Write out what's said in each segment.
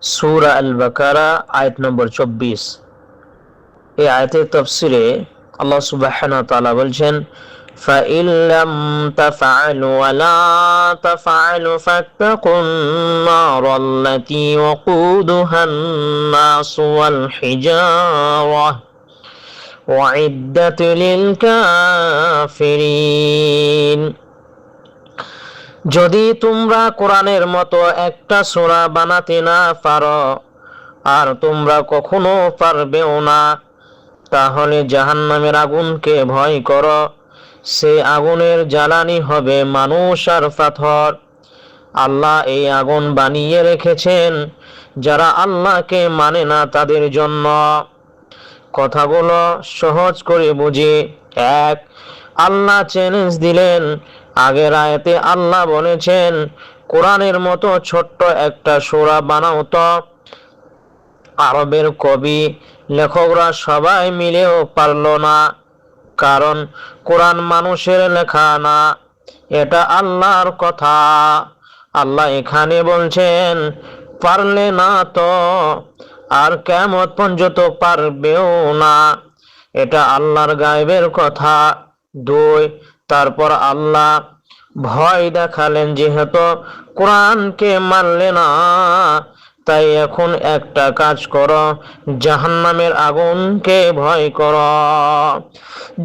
সূরা আল বাকারা আয়াত নম্বর 24। এই আয়াতের তাফসিরে আল্লাহ সুবহানাহু ওয়া তাআলা বলছেন, فَإِن لَّمْ تَفْعَلُوا وَلَا تَفْعَلُوا فَاتَّقُوا النَّارَ الَّتِي وَقُودُهَا النَّاسُ وَالْحِجَارَةُ أُعِدَّتْ لِلْكَافِرِينَ। যদি তোমরা কোরআনের মতো একটা সূরা বানাতে না পারো, আর তোমরা কখনো পারবেও না, তাহলে জাহান্নামের আগুনকে ভয় করো। সে আগুনের জ্বালানি হবে মানুষ আর পাথর। আল্লাহ এই আগুন বানিয়ে রেখেছেন যারা আল্লাহকে মানে না তাদের জন্য। কথাগুলো সহজ করে বুঝি। এক, আল্লাহ চ্যালেঞ্জ দিলেন। আগের আয়াতে আল্লাহ বলেছেন, কোরআনের মতো ছোট্ট একটা সূরা বানাও তো। আরবের কবি লেখকরা সবাই মিলেও পারল না, কারণ কোরআন মানুষের লেখা না, এটা আল্লাহর কথা। আল্লাহ এখানে বলছেন, পারলে না তো আর কিয়ামত পর্যন্ত পারবেও না। এটা আল্লাহর গায়বের কথা। দুই, তারপর আল্লাহ ভয় দেখালেন, যেহেতু কোরআনকে মানলে না, তাই এখন একটা কাজ করো, জাহান্নামের আগুনকে ভয় করো।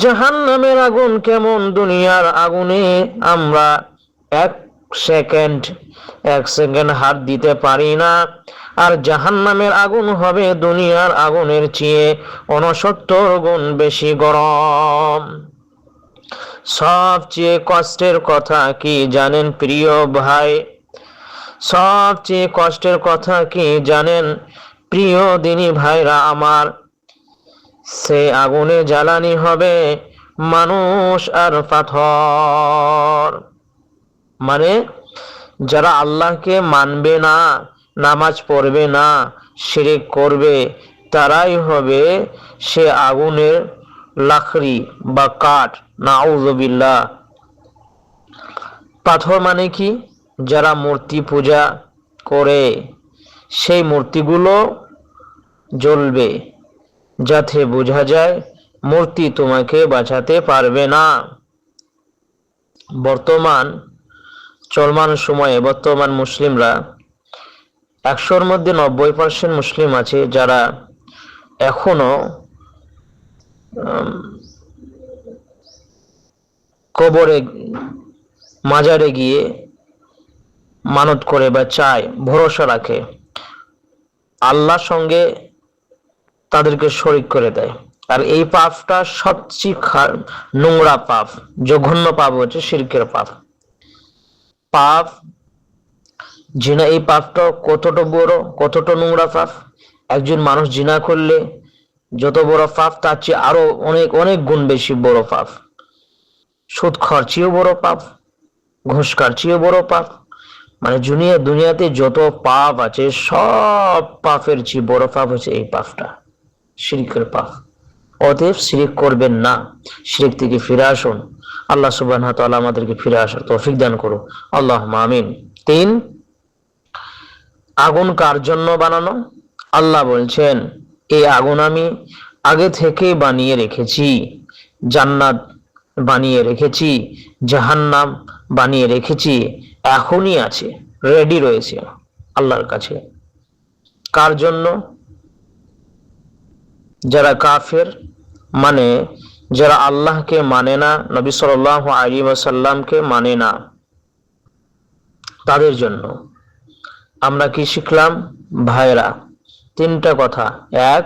জাহান্নামের আগুন কেমন? দুনিয়ার আগুনে আমরা এক সেকেন্ড হাত দিতে পারি না, আর জাহান্নামের আগুন হবে দুনিয়ার আগুনের চেয়ে 69 গুণ বেশি গরম। সবচেয়ে কষ্টের কথা কি জানেন প্রিয় ভাই? সবচেয়ে কষ্টের কথা কি জানেন প্রিয় দিনী ভাইরা আমার? সে আগুনে জ্বালানি হবে মানুষ আর পাথর। মানে যারা আল্লাহকে মানবে না, নামাজ পড়বে না, শিরক করবে, তারাই হবে সে আগুনের লাকড়ি বা কাঠ। নাউযুবিল্লাহ। পাথর মানে কি? যারা মূর্তি পূজা করে, সেই মূর্তিগুলো জ্বলবে, যাতে বোঝা যায় মূর্তি তোমাকে বাঁচাতে পারবে না। বর্তমান চলমান সময়ে বর্তমান মুসলিমরা 100-র মধ্যে 90% মুসলিম আছে যারা এখনো কবরে, মাজারে গিয়ে মানত করে বা চায়, ভরসা রাখে, আল্লাহর সঙ্গে তাদেরকে শরীক করে দেয়। আর এই পাপটা সবচেয়ে নোংরা পাপ, জঘন্য পাপ হচ্ছে শিরকের পাপ। পাপ জিনা, এই পাপটা কতটা বড়, কতটা নোংরা পাপ। একজন মানুষ জিনা করলে যত বড় পাপ, তার চেয়ে আরো অনেক অনেক গুণ বেশি বড় পাপ। সুদ খাওয়ার চেয়েও বড় পাপ, ঘুষ খাওয়ার চেয়েও বড় পাপ। মানে দুনিয়াতে যত পাপ আছে, সব পাপের চেয়ে বড় পাপ হচ্ছে এই পাপটা, শিরকের পাপ। অতএব শিরক করবেন না, শিরক থেকে ফিরে আসুন। আল্লাহ সুবহানাহু ওয়া তাআলা আমাদেরকে ফিরে আসার তৌফিক দান করুন, আল্লাহুম্মা আমিন। 3, আগুন কার জন্য বানানো? আল্লাহ বলছেন, এই আগুন আমি আগে থেকে বানিয়ে রেখেছি। জান্নাত বানিয়ে রেখেছি, জাহান্নাম বানিয়ে রেখেছি, এখনই আছে, রেডি রয়েছে আল্লাহর কাছে। কার জন্য? যারা কাফের, মানে যারা আল্লাহকে মানে না, নবী সাল্লাল্লাহু আলাইহি ওয়াসাল্লামকে মানে না, তাদের জন্য। আমরা কি শিখলাম ভাইরা? 3টা কথা। এক,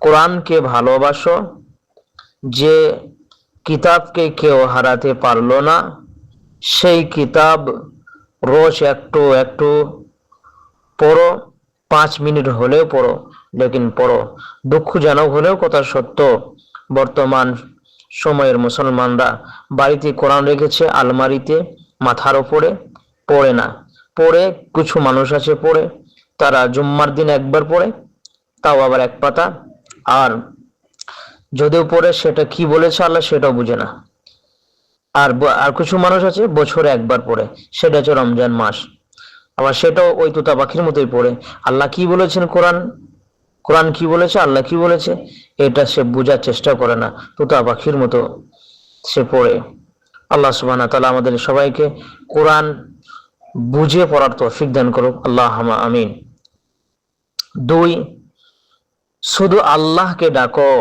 কোরআনকে ভালোবাসো, যে কিতাবকে কেউ হারাতে পারলো না, সেই কিতাব রোজ একটু একটু পড়ো, 5 মিনিট হলেও পড়ো, লেকিন পড়ো। দুঃখজনক হলেও কথা সত্য, বর্তমান সময়ের মুসলমানরা বাড়িতে কোরআন রেখেছে আলমারিতে, মাথার উপরে, পড়ে না। পড়ে কিছু মানুষ আছে পড়ে, তারা জুম্মার দিন একবার পড়ে, তাও আবার এক পাতা, আর যদিও পড়ে সেটা কি বলেছে আল্লাহ সেটাও বুঝে না। আর কিছু মানুষ আছে বছরে একবার পড়ে, সেটা হচ্ছে রমজান মাস। আবার সেটাও ওই তোতা পাখির মতোই পড়ে। আল্লাহ কি বলেছেন, কোরআন কি বলেছে, আল্লাহ কি বলেছে, এটা সে বোঝার চেষ্টা করে না, তোতা পাখির মতো সে পড়ে। আল্লাহ সুবহানাহু ওয়া তাআলা আমাদের সবাইকে কোরআন বুঝে পড়ার তৌফিক দান করুক, আল্লাহুম্মা আমিন। 2, শুধু আল্লাহকে ডাকো,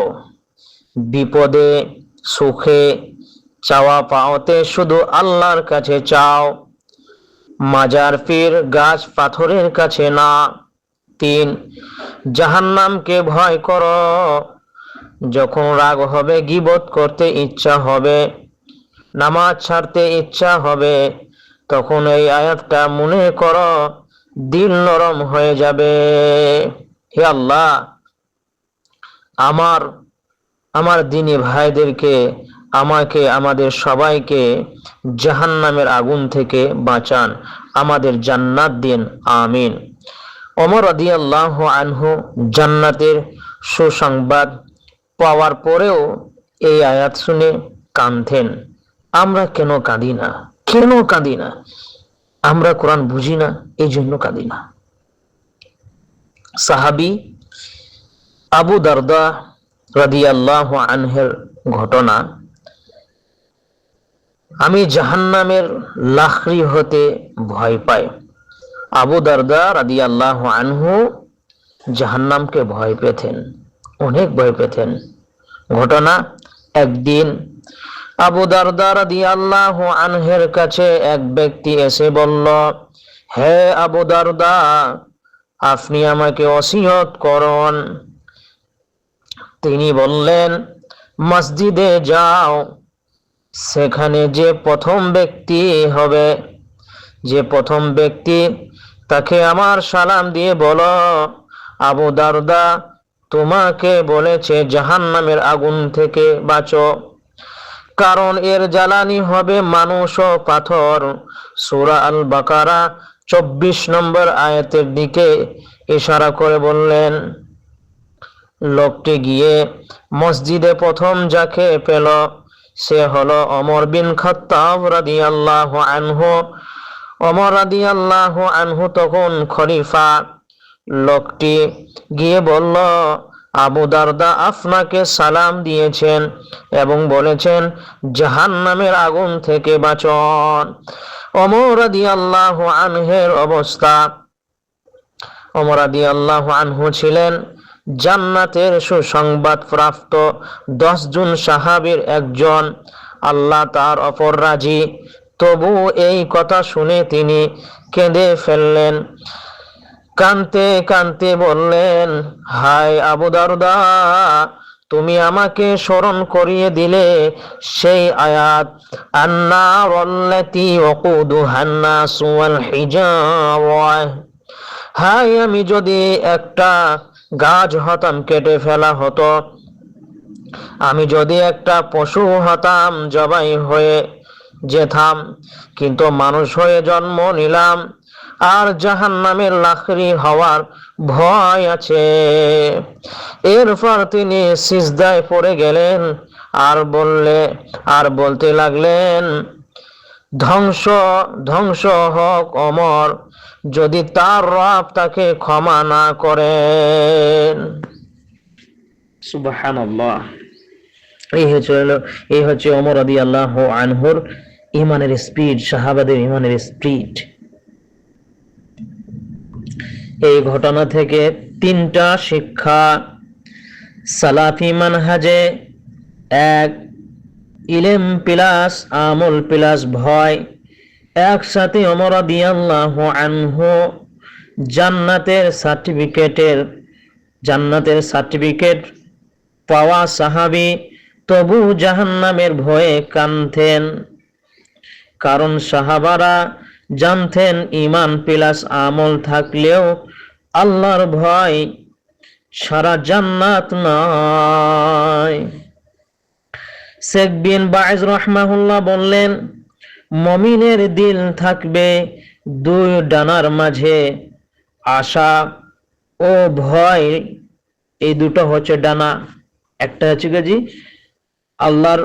বিপদে সুখে চাওয়া পাওয়াতে শুধু আল্লাহর কাছে চাও, মাজার পীর গাছ পাথরের কাছে না। 3, জাহান্নামকে ভয় করো, যখন রাগ হবে, গীবত করতে ইচ্ছা হবে, নামাজ ছাড়তে ইচ্ছা হবে, তখন এই আয়াতটা মনে করো, দিল নরম হয়ে যাবে। হে আল্লাহ, আমার দিনী ভাইদেরকে, আমাকে, আমাদের সবাইকে জাহান্নামের আগুন থেকে বাঁচান, আমাদের জান্নাত দিন, আমিন। ওমর রাদিয়াল্লাহু আনহু জান্নাতের সুসংবাদ পাওয়ার পরেও এই আয়াত শুনে কাঁদতেন। আমরা কেন কাঁদি না? কেন কাঁদি না? আমরা কোরআন বুঝি না, এই জন্য কাঁদি না। সাহাবী আবু দারদা রাদিয়াল্লাহু আনহুর ঘটনা, আমি জাহান্নামের লাকড়ি হতে ভয় পাই। আবু দারদা রাদিয়াল্লাহু আনহু জাহান্নামকে ভয় পেতেন, অনেক ভয় পেতেন। ঘটনা, একদিন আবু দারদা রাদিয়াল্লাহু আনহুর কাছে এক ব্যক্তি এসে বলল, হে আবু দারদা, আপনি আমাকে ওসিয়ত করুন। তিনি বললেন, মসজিদে যাও, সেখানে যে প্রথম ব্যক্তি তাকে আমার সালাম দিয়ে বলো, আবু দারদা তোমাকে বলেছে জাহান্নামের আগুন থেকে বাঁচো, কারণ এর জ্বালানি হবে মানুষ ও পাথর। সূরা আল বাকারা 24 নম্বর আয়াতের দিকে ইশারা করে বললেন। লোকটি গিয়ে মসজিদে প্রথম যাকে পেল সে হলো ওমর বিন খাত্তাব রাদিয়াল্লাহু আনহু। ওমর রাদিয়াল্লাহু আনহু তখন খলিফা। লোকটি গিয়ে বলল, আবু দারদা আপনাকে সালাম দিয়েছেন এবং বলেছেন জাহান্নামের আগুন থেকে বাঁচুন। ওমর রাদিয়াল্লাহু আনহুর অবস্থা, ওমর রাদিয়াল্লাহু আনহু ছিলেন জান্নাতের সুসংবাদ প্রাপ্ত 10 জন সাহাবীর একজন। আল্লাহ তার ওপর রাজি, তবু এই কথা শুনে তিনি কেঁদে ফেললেন। কাঁদতে কাঁদতে বললেন, হায় আবু দারদা, তুমি আমাকে স্মরণ করিয়ে দিলে সেই আয়াত, আন্নার আল্লাতী ওয়াকুদুহান নাসু ওয়াল হিজারা। হায়, আমি যদি একটা গাছ হতাম, কেটে ফেলা হতো, আমি যদি একটা পশু হতাম, জবাই হয়ে যেতাম, কিন্তু মানুষ হয়ে জন্ম নিলাম, আর জাহান্নামের লাকড়ি হওয়ার ভয় আছে। এরপর তিনি সিজদায় পড়ে গেলেন আর বলতে লাগলেন, ধ্বংস ধ্বংস হোক ওমর, যদি তার রব তাকে ক্ষমা না করেন। সুবহানাল্লাহ। এই হচ্ছে ওমর রাদিয়াল্লাহু আনহুর ঈমানের স্পিড, সাহাবাদের ঈমানের স্পিড। এই ঘটনা থেকে 3টা শিক্ষা। সালাফি মানহাজে 1, ইলম প্লাস আমল প্লাস ভয়। একসাথে ওমর রাদিয়াল্লাহু আনহু জান্নাতের সার্টিফিকেট পাওয়া সাহাবী, তবু জাহান্নামের ভয়ে কাঁদতেন, কারণ সাহাবারা জানতেন ঈমান প্লাস আমল থাকলেও আল্লাহর ভয় সারা জান্নাত নয়। শেখ বিন বাজ রাহমাহুল্লাহ বললেন, মুমিনের দিল থাকবে 2 ডানার মাঝে, আশা ও ভয়। এই দুটো হচ্ছে ডানা। একটা হচ্ছে কি আল্লাহর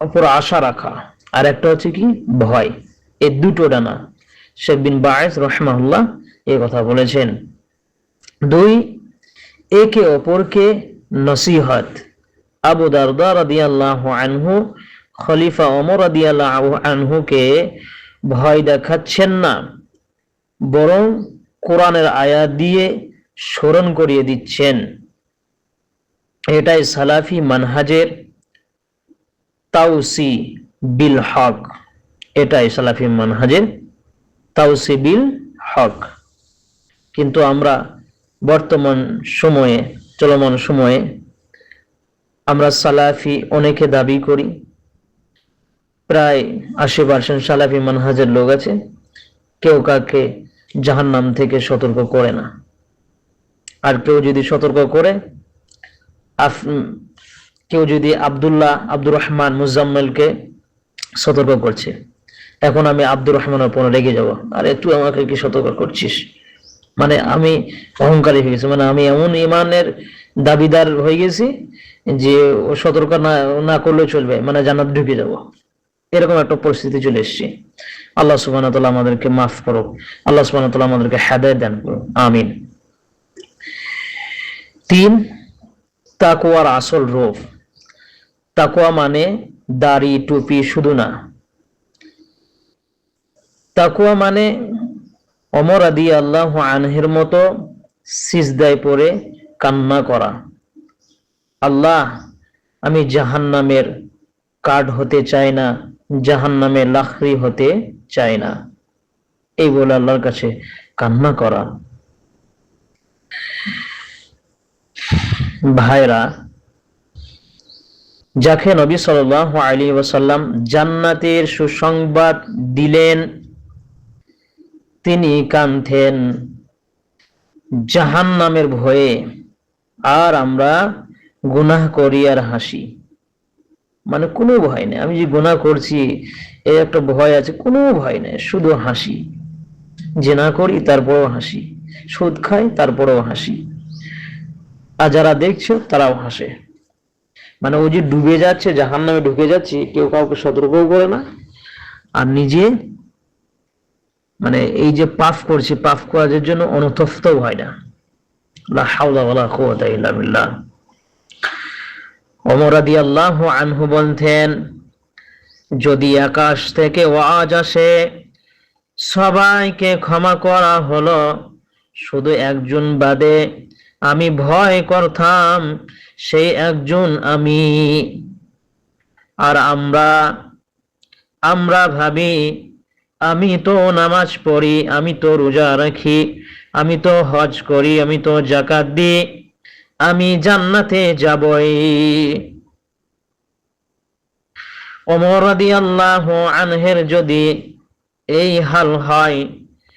উপর আশা রাখা, আর একটা হচ্ছে কি ভয়। এই দুটো ডানা। শেখ বিন বাজ রাহিমাহুল্লাহ এই কথা বলেছেন। 2, একে অপরকে নসিহত। আবু দারদা রাদিয়াল্লাহু আনহু খলিফা ওমর রাদিয়াল্লাহু আনহুকে ভয় দেখাচ্ছেন না, বরং কোরআনের আয়াত দিয়ে স্মরণ করিয়ে দিচ্ছেন। এটাই সালাফি মানহাজের তাওসি বিল হক। এটাই সালাফি মানহাজের তাওসি বিল হক। কিন্তু আমরা বর্তমান সময়ে, চলমান সময়ে আমরা সালাফি অনেকে দাবি করি, প্রায় 80% সালাফি মানহাজের লোক আছে, কেউ কাকে জাহান্নাম থেকে সতর্ক করে না। আর কেউ যদি সতর্ক করে, কেউ যদি আব্দুর রহমান মুজাম্মেলকে সতর্ক করছে, এখন আমি আব্দুর রহমানের উপর রেগে যাব, আরে তুই আমাকে কি সতর্ক করছিস, মানে আমি অহংকারী হয়ে গেছি, মানে আমি এমন ইমানের দাবিদার হয়ে গেছি যে ও সতর্ক না করলেও চলবে, মানে জান্নাত ঢুকে যাব, এরকম একটা পরিস্থিতি চলে এসেছে। আল্লাহ সুবহানাহু ওয়া তাআলা আমাদেরকে মাফ করুক, আল্লাহ সুবহানাহু ওয়া তাআলা আমাদেরকে হেদায়েত দান করুক, আমিন। 3, তাকওয়ার আসল রূপ। তাকওয়া মানে দাড়ি টুপি শুধু না। তাকওয়া মানে ওমর রাদিয়াল্লাহু আনহুর মতো সিজদায় পড়ে কান্না করা, আল্লাহ আমি জাহান্নামের কাঠ হতে চাই না, জাহান্নামের লাকড়ি হতে চাই না, এই বলে আল্লাহর কাছে কান্না করা। ভাইরা, যাকে নবী সাল্লাল্লাহু আলাইহি ওয়াসাল্লাম জান্নাতের সুসংবাদ দিলেন, তিনি কাঁদতেন জাহান্নামের ভয়ে, আর আমরা গুনাহ করি আর হাসি, মানে কোনো ভয় নেই, আমি যে গুনাহ করছি এই একটা ভয় আছে, কোনো ভয় নেই, শুধু হাসি। জিনা করি তারপরেও হাসি, সুদ খাই তারপরেও হাসি, আর যারা দেখছে তারাও হাসে। মানে ও যে ডুবে যাচ্ছে, জাহান্নামে ঢুকে যাচ্ছে, কেউ কাউকে সতর্কও করে না, আর নিজে মানে এই যে পাপ করছে, পাপ করার জন্য অনুতপ্তও হয় না। লা হাওলা ওয়ালা কুওয়াতা ইল্লা বিল্লাহ। ওমর রাদিয়াল্লাহু আনহু বলতেন, যদি আকাশ থেকে ওয়াজ আসে সবাইকে ক্ষমা করা হলো, শুধু একজন বাদে, আমি ভয় করতাম সেই একজন আমি। আর আমরা ভাবি আমি তো নামাজ পড়ি, আমি তো রোজা রাখি, আমি তো হজ করি, আমি তো যাকাত দিই, আমি জান্নাতে যাবই। ওমর রাদিয়াল্লাহু আনহুর যদি এই হাল হয়,